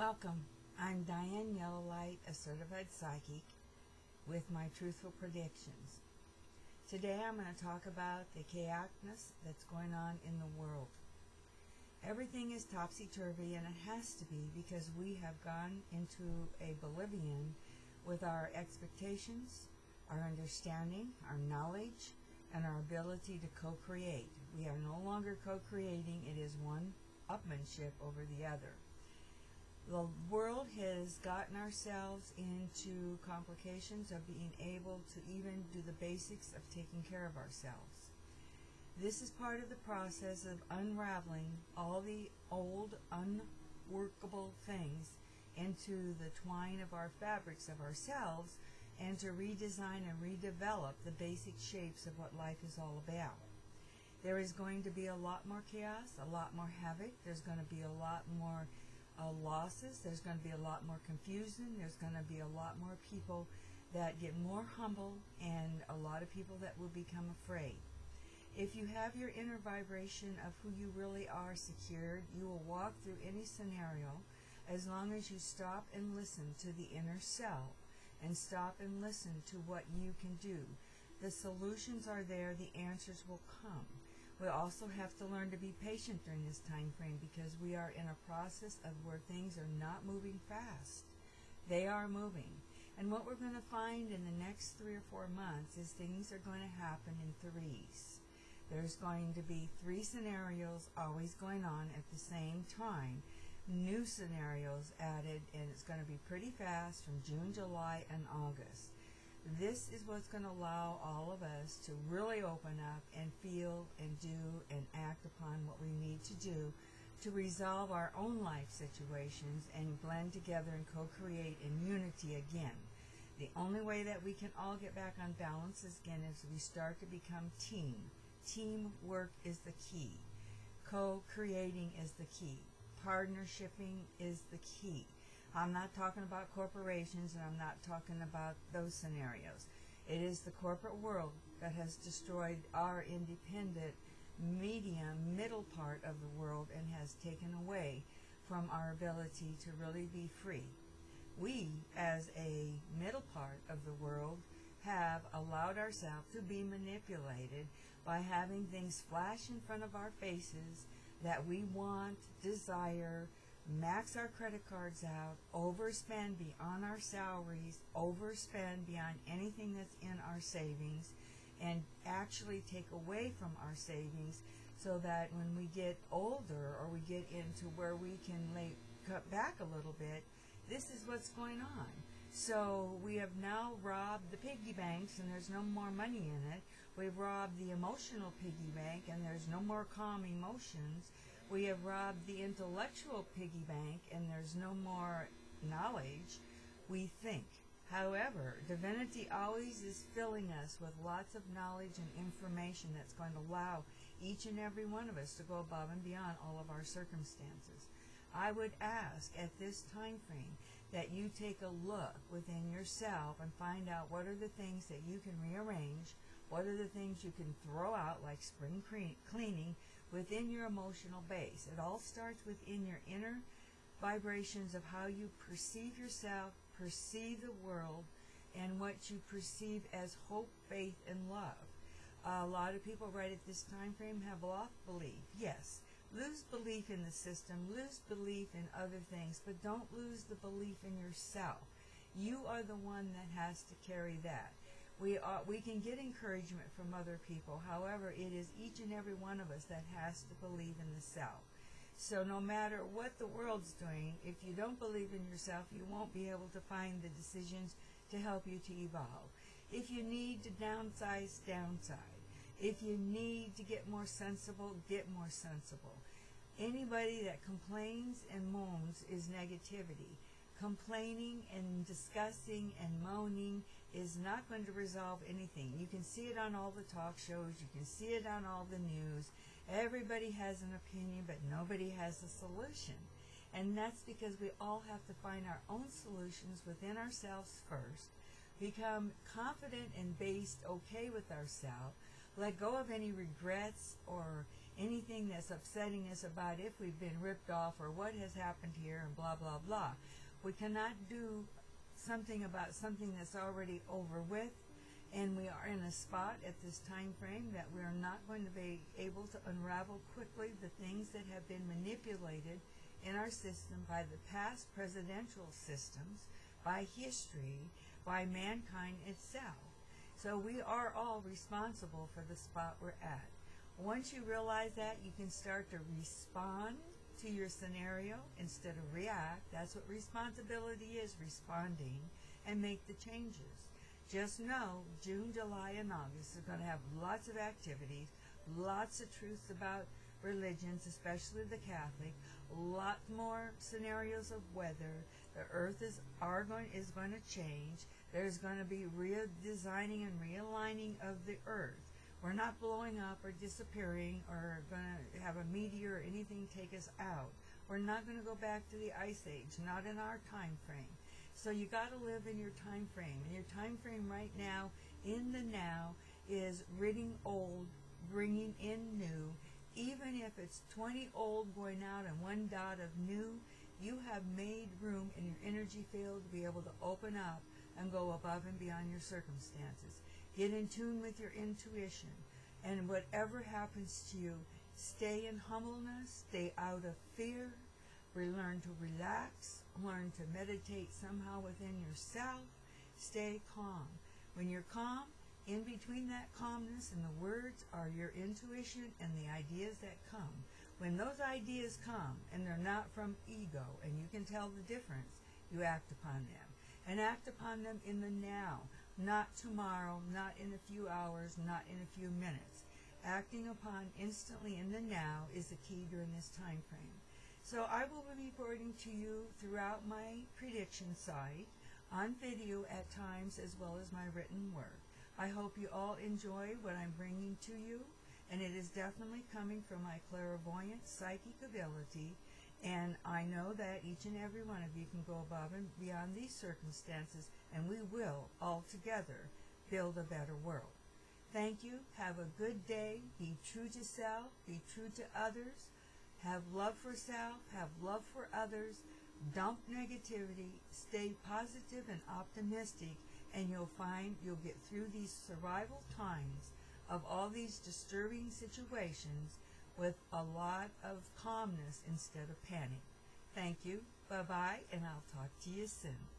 Welcome. I'm Diane Yellowlight, a certified psychic, with my truthful predictions. Today I'm going to talk about the chaoticness that's going on in the world. Everything is topsy-turvy, and it has to be because we have gone into a oblivion with our expectations, our understanding, our knowledge, and our ability to co-create. We are no longer co-creating. It is one upmanship over the other. The world has gotten ourselves into complications of being able to even do the basics of taking care of ourselves. This is part of the process of unraveling all the old, unworkable things into the twine of our fabrics of ourselves, and to redesign and redevelop the basic shapes of what life is all about. There is going to be a lot more chaos, a lot more havoc. There's going to be a lot more losses. There's going to be a lot more confusion. There's going to be a lot more people that get more humble, and a lot of people that will become afraid. If you have your inner vibration of who you really are secured, you will walk through any scenario as long as you stop and listen to the inner self and stop and listen to what you can do. The solutions are there. The answers will come. We also have to learn to be patient during this time frame, because we are in a process of where things are not moving fast. They are moving. And what we're going to find in the next 3 or 4 months is things are going to happen in threes. There's going to be 3 scenarios always going on at the same time. New scenarios added, and it's going to be pretty fast from June, July, and August. This is what's going to allow all of us to really open up and feel and do and act upon what we need to do to resolve our own life situations and blend together and co-create in unity again. The only way that we can all get back on balance is, again, is we start to become team. Teamwork is the key. Co-creating is the key. Partnershiping is the key. I'm not talking about corporations, and I'm not talking about those scenarios. It is the corporate world that has destroyed our independent, medium, middle part of the world, and has taken away from our ability to really be free. We, as a middle part of the world, have allowed ourselves to be manipulated by having things flash in front of our faces that we want, desire, max our credit cards out, overspend beyond our salaries, overspend beyond anything that's in our savings, and actually take away from our savings, so that when we get older or we get into where we can cut back a little bit, this is what's going on. So we have now robbed the piggy banks, and there's no more money in it. We've robbed the emotional piggy bank, and there's no more calm emotions. We have robbed the intellectual piggy bank, and there's no more knowledge. We think. However, divinity always is filling us with lots of knowledge and information that's going to allow each and every one of us to go above and beyond all of our circumstances. I would ask at this time frame that you take a look within yourself and find out what are the things that you can rearrange, what are the things you can throw out, like spring cleaning, within your emotional base. It all starts within your inner vibrations of how you perceive yourself, perceive the world, and what you perceive as hope, faith, and love. A lot of people right at this time frame have lost belief. Yes, lose belief in the system, lose belief in other things, but don't lose the belief in yourself. You are the one that has to carry that. We can get encouragement from other people. However, it is each and every one of us that has to believe in the self. So no matter what the world's doing, if you don't believe in yourself, you won't be able to find the decisions to help you to evolve. If you need to downsize, downsize. If you need to get more sensible, get more sensible. Anybody that complains and moans is negativity. Complaining and discussing and moaning is not going to resolve anything. You can see it on all the talk shows. You can see it on all the news. Everybody has an opinion, but nobody has a solution. And that's because we all have to find our own solutions within ourselves first, become confident and based okay with ourselves, let go of any regrets or anything that's upsetting us about if we've been ripped off or what has happened here and blah, blah, blah. We cannot do something about something that's already over with, and we are in a spot at this time frame that we are not going to be able to unravel quickly the things that have been manipulated in our system by the past presidential systems, by history, by mankind itself. So we are all responsible for the spot we're at. Once you realize that, you can start to respond to your scenario instead of react. That's what responsibility is, responding, and make the changes. Just know June, July, and August is going to have lots of activities, lots of truths about religions, especially the Catholic, lot more scenarios of weather. The earth is going to change. There's going to be redesigning and realigning of the earth. We're not blowing up or disappearing or going to have a meteor or anything take us out. We're not going to go back to the Ice Age, not in our time frame. So you got to live in your time frame. And your time frame right now, in the now, is ridding old, bringing in new. Even if it's 20 old going out and 1 dot of new, you have made room in your energy field to be able to open up and go above and beyond your circumstances. Get in tune with your intuition. And whatever happens to you, stay in humbleness, stay out of fear, learn to relax, learn to meditate somehow within yourself, stay calm. When you're calm, in between that calmness and the words are your intuition and the ideas that come. When those ideas come and they're not from ego and you can tell the difference, you act upon them. And act upon them in the now, not tomorrow, not in a few hours, not in a few minutes. Acting upon instantly in the now is the key during this time frame. So I will be reporting to you throughout my prediction site, on video at times, as well as my written work. I hope you all enjoy what I'm bringing to you, and it is definitely coming from my clairvoyant psychic ability, and I know that each and every one of you can go above and beyond these circumstances, and we will, all together, build a better world. Thank you. Have a good day. Be true to self. Be true to others. Have love for self. Have love for others. Dump negativity. Stay positive and optimistic, and you'll find you'll get through these survival times of all these disturbing situations with a lot of calmness instead of panic. Thank you. Bye-bye, and I'll talk to you soon.